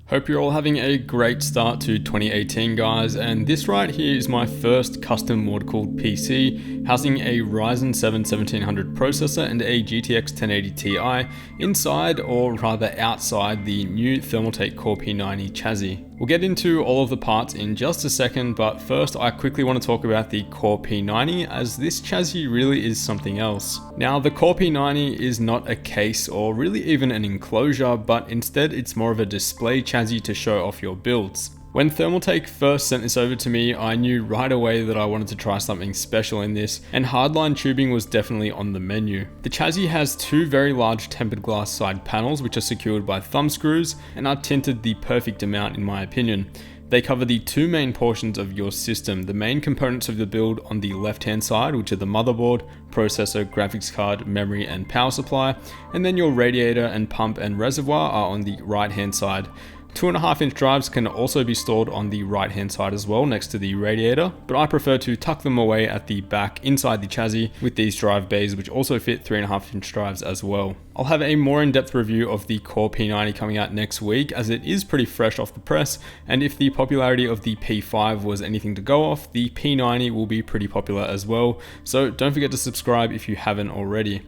Hope you're all having a great start to 2018, guys, and this right here is my first custom water-cooled PC housing a Ryzen 7 1700 processor and a GTX 1080 Ti inside, or rather outside, the new Thermaltake Core P90 chassis. We'll get into all of the parts in just a second, but first I quickly want to talk about the Core P90, as this chassis really is something else. Now, the Core P90 is not a case or really even an enclosure, but instead it's more of a display chassis to show off your builds. When Thermaltake first sent this over to me, I knew right away that I wanted to try something special in this, and hardline tubing was definitely on the menu. The chassis has two very large tempered glass side panels which are secured by thumb screws and are tinted the perfect amount in my opinion. They cover the two main portions of your system, the main components of the build on the left hand side, which are the motherboard, processor, graphics card, memory and power supply, and then your radiator and pump and reservoir are on the right hand side. 2.5-inch drives can also be stored on the right hand side as well, next to the radiator, but I prefer to tuck them away at the back inside the chassis with these drive bays, which also fit 3.5-inch drives as well. I'll have a more in-depth review of the Core P90 coming out next week, as it is pretty fresh off the press, and if the popularity of the P5 was anything to go off, the P90 will be pretty popular as well, so don't forget to subscribe if you haven't already.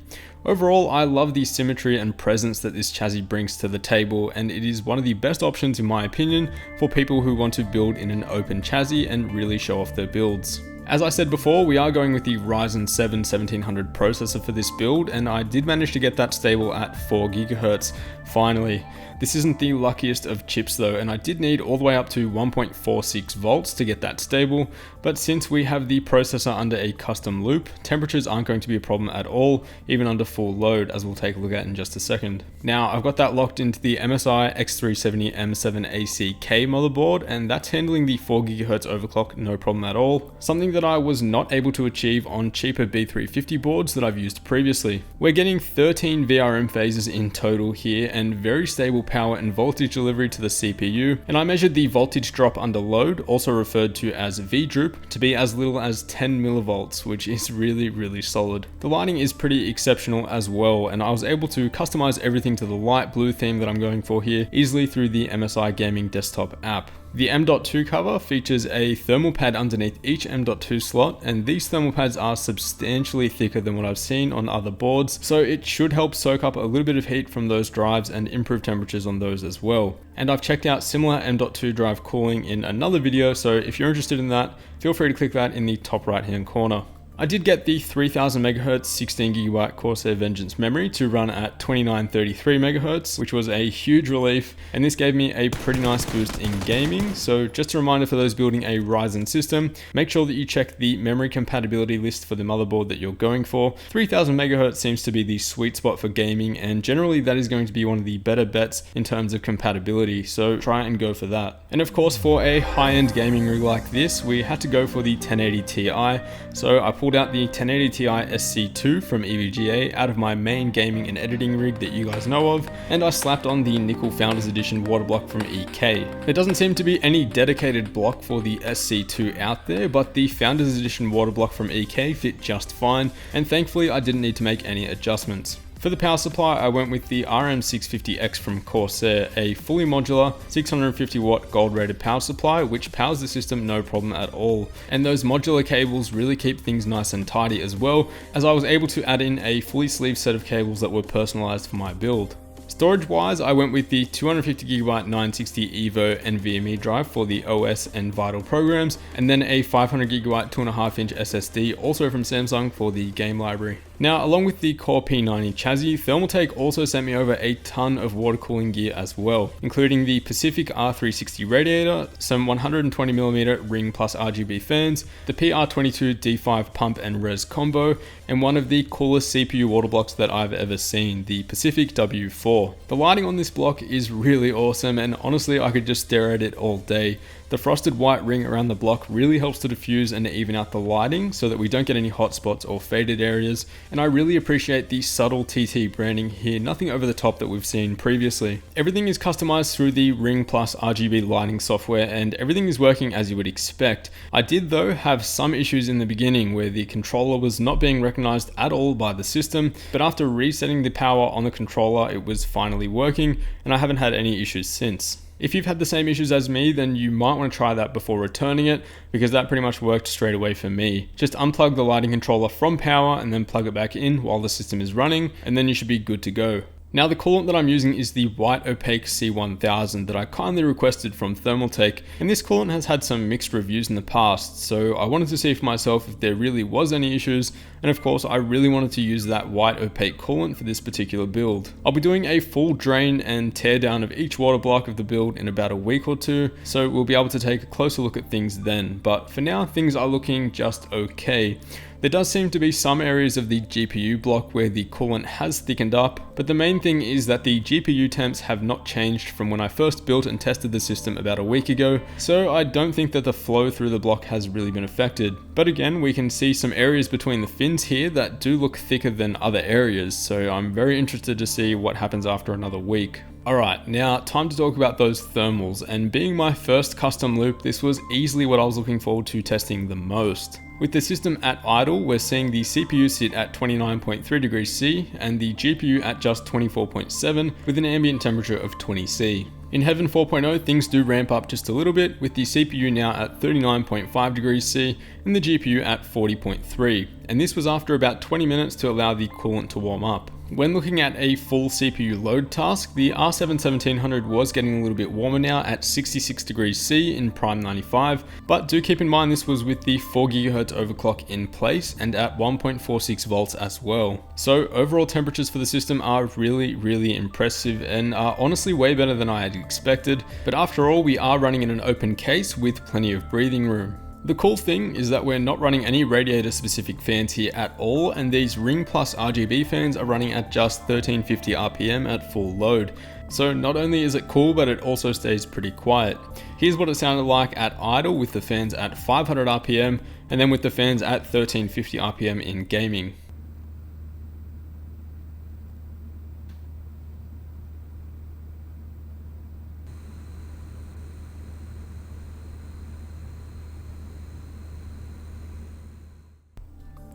Overall, I love the symmetry and presence that this chassis brings to the table, and it is one of the best options in my opinion for people who want to build in an open chassis and really show off their builds. As I said before, we are going with the Ryzen 7 1700 processor for this build, and I did manage to get that stable at 4 GHz, finally. This isn't the luckiest of chips though, and I did need all the way up to 1.46 volts to get that stable, but since we have the processor under a custom loop, temperatures aren't going to be a problem at all, even under full load, as we'll take a look at in just a second. Now, I've got that locked into the MSI X370 M7ACK motherboard, and that's handling the 4 GHz overclock no problem at all, something that I was not able to achieve on cheaper B350 boards that I've used previously. We're getting 13 VRM phases in total here, and very stable power and voltage delivery to the CPU, and I measured the voltage drop under load, also referred to as V-droop, to be as little as 10 millivolts, which is really solid. The lighting is pretty exceptional as well, and I was able to customize everything to the light blue theme that I'm going for here easily through the MSI Gaming desktop app. The M.2 cover features a thermal pad underneath each M.2 slot, and these thermal pads are substantially thicker than what I've seen on other boards, so it should help soak up a little bit of heat from those drives and improve temperatures on those as well. And I've checked out similar M.2 drive cooling in another video, so if you're interested in that, feel free to click that in the top right hand corner. I did get the 3000 MHz 16GB Corsair Vengeance memory to run at 2933 MHz, which was a huge relief, and this gave me a pretty nice boost in gaming. So just a reminder for those building a Ryzen system, make sure that you check the memory compatibility list for the motherboard that you're going for. 3000 MHz seems to be the sweet spot for gaming, and generally that is going to be one of the better bets in terms of compatibility, so try and go for that. And of course, for a high-end gaming rig like this, we had to go for the 1080 Ti, so I pulled out the 1080 Ti SC2 from EVGA out of my main gaming and editing rig that you guys know of, and I slapped on the Nickel Founders Edition Waterblock from EK. There doesn't seem to be any dedicated block for the SC2 out there, but the Founders Edition Waterblock from EK fit just fine, and thankfully I didn't need to make any adjustments. For the power supply, I went with the RM650X from Corsair, a fully modular 650 watt gold rated power supply, which powers the system no problem at all. And those modular cables really keep things nice and tidy as well, as I was able to add in a fully sleeved set of cables that were personalized for my build. Storage wise, I went with the 250GB 960 EVO NVMe drive for the OS and Vital programs, and then a 500GB 2.5-inch SSD, also from Samsung, for the game library. Now, along with the Core P90 chassis, Thermaltake also sent me over a ton of water cooling gear as well, including the Pacific R360 radiator, some 120mm ring plus RGB fans, the PR22 D5 pump and res combo, and one of the coolest CPU water blocks that I've ever seen, the Pacific W4. The lighting on this block is really awesome, and honestly I could just stare at it all day. The frosted white ring around the block really helps to diffuse and even out the lighting so that we don't get any hot spots or faded areas, and I really appreciate the subtle TT branding here, nothing over the top that we've seen previously. Everything is customized through the Ring Plus RGB lighting software, and everything is working as you would expect. I did though have some issues in the beginning where the controller was not being recognized at all by the system, but after resetting the power on the controller it was finally working, and I haven't had any issues since. If you've had the same issues as me, then you might want to try that before returning it, because that pretty much worked straight away for me. Just unplug the lighting controller from power and then plug it back in while the system is running, and then you should be good to go. Now the coolant that I'm using is the white opaque C1000 that I kindly requested from Thermaltake, and this coolant has had some mixed reviews in the past, so I wanted to see for myself if there really was any issues, and of course I really wanted to use that white opaque coolant for this particular build. I'll be doing a full drain and tear down of each water block of the build in about a week or two, so we'll be able to take a closer look at things then, but for now things are looking just okay. There does seem to be some areas of the GPU block where the coolant has thickened up, but the main thing is that the GPU temps have not changed from when I first built and tested the system about a week ago, so I don't think that the flow through the block has really been affected. But again, we can see some areas between the fins here that do look thicker than other areas, so I'm very interested to see what happens after another week. Alright, now time to talk about those thermals, and being my first custom loop, this was easily what I was looking forward to testing the most. With the system at idle, we're seeing the CPU sit at 29.3 degrees C and the GPU at just 24.7 with an ambient temperature of 20 C. In Heaven 4.0, things do ramp up just a little bit, with the CPU now at 39.5 degrees C and the GPU at 40.3, and this was after about 20 minutes to allow the coolant to warm up. When looking at a full CPU load task, the R7 1700 was getting a little bit warmer now at 66 degrees C in Prime 95, but do keep in mind this was with the 4 GHz overclock in place and at 1.46 volts as well. So overall temperatures for the system are really impressive and are honestly way better than I had expected, but after all we are running in an open case with plenty of breathing room. The cool thing is that we're not running any radiator specific fans here at all, and these Ring Plus RGB fans are running at just 1350 RPM at full load. So not only is it cool, but it also stays pretty quiet. Here's what it sounded like at idle with the fans at 500 RPM and then with the fans at 1350 RPM in gaming.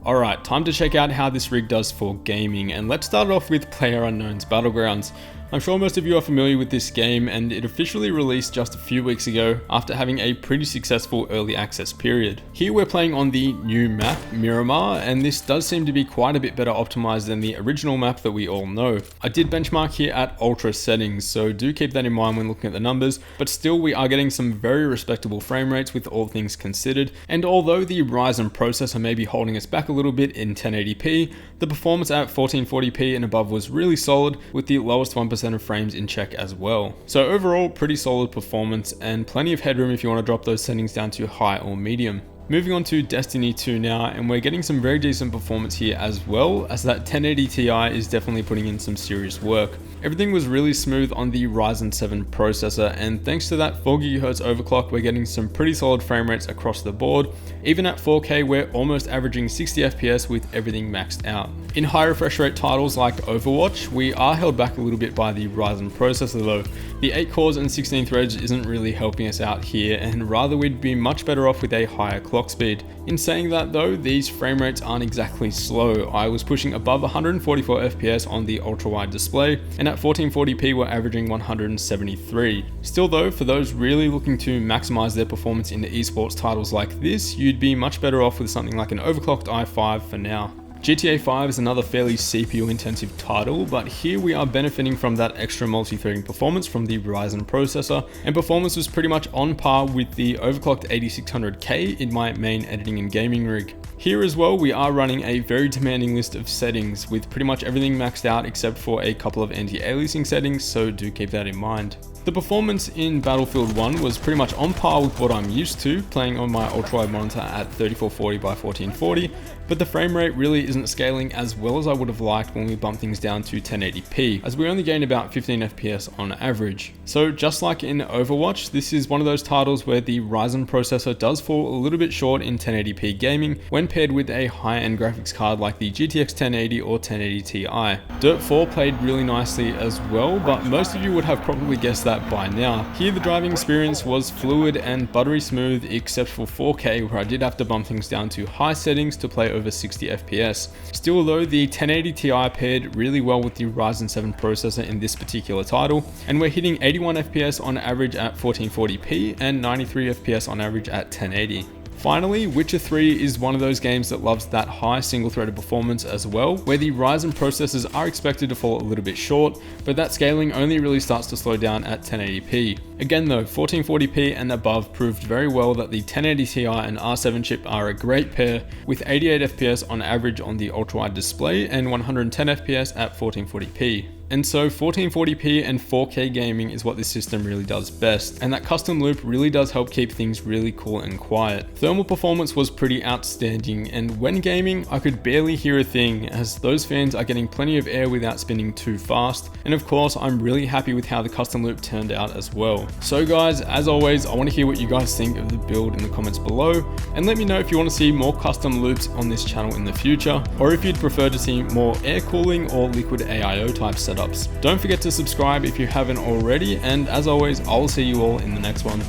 Alright, time to check out how this rig does for gaming, and let's start off with PlayerUnknown's Battlegrounds. I'm sure most of you are familiar with this game, and it officially released just a few weeks ago after having a pretty successful early access period. Here we're playing on the new map, Miramar, and this does seem to be quite a bit better optimized than the original map that we all know. I did benchmark here at ultra settings, so do keep that in mind when looking at the numbers, but still we are getting some very respectable frame rates with all things considered, and although the RYZEN processor may be holding us back a little bit in 1080p, the performance at 1440p and above was really solid, with the lowest 1% of frames in check as well. So overall, pretty solid performance and plenty of headroom if you want to drop those settings down to high or medium. Moving on to Destiny 2 now, and we're getting some very decent performance here as well, as that 1080 Ti is definitely putting in some serious work. Everything was really smooth on the Ryzen 7 processor, and thanks to that 4 GHz overclock, we're getting some pretty solid frame rates across the board. Even at 4K, we're almost averaging 60 FPS with everything maxed out. In high refresh rate titles like Overwatch, we are held back a little bit by the Ryzen processor though. The 8 cores and 16 threads isn't really helping us out here, and rather we'd be much better off with a higher clock speed. In saying that though, these frame rates aren't exactly slow. I was pushing above 144 FPS on the ultra wide display, and at 1440p we're averaging 173. Still though, for those really looking to maximize their performance in esports titles like this, you'd be much better off with something like an overclocked i5 for now. GTA 5 is another fairly CPU intensive title, but here we are benefiting from that extra multi-threading performance from the Ryzen processor, and performance was pretty much on par with the overclocked 8600K in my main editing and gaming rig. Here as well, we are running a very demanding list of settings with pretty much everything maxed out except for a couple of anti-aliasing settings, so do keep that in mind. The performance in Battlefield 1 was pretty much on par with what I'm used to, playing on my ultra-wide monitor at 3440 by 1440, but the frame rate really isn't scaling as well as I would have liked when we bumped things down to 1080p, as we only gained about 15 FPS on average. So just like in Overwatch, this is one of those titles where the Ryzen processor does fall a little bit short in 1080p gaming when paired with a high-end graphics card like the GTX 1080 or 1080 Ti. Dirt 4 played really nicely as well, but most of you would have probably guessed that that by now. Here the driving experience was fluid and buttery smooth except for 4K, where I did have to bump things down to high settings to play over 60 FPS. Still though, the 1080 Ti paired really well with the Ryzen 7 processor in this particular title, and we're hitting 81 FPS on average at 1440p and 93 FPS on average at 1080. Finally, Witcher 3 is one of those games that loves that high single-threaded performance as well, where the Ryzen processors are expected to fall a little bit short, but that scaling only really starts to slow down at 1080p. Again though, 1440p and above proved very well that the 1080 Ti and R7 chip are a great pair, with 88 FPS on average on the ultra-wide display and 110 FPS at 1440p. And so 1440p and 4K gaming is what this system really does best, and that custom loop really does help keep things really cool and quiet. Thermal performance was pretty outstanding, and when gaming I could barely hear a thing, as those fans are getting plenty of air without spinning too fast, and of course I'm really happy with how the custom loop turned out as well. So guys, as always, I want to hear what you guys think of the build in the comments below, and let me know if you want to see more custom loops on this channel in the future, or if you'd prefer to see more air cooling or liquid AIO type setups. Don't forget to subscribe if you haven't already, and as always, I'll see you all in the next one.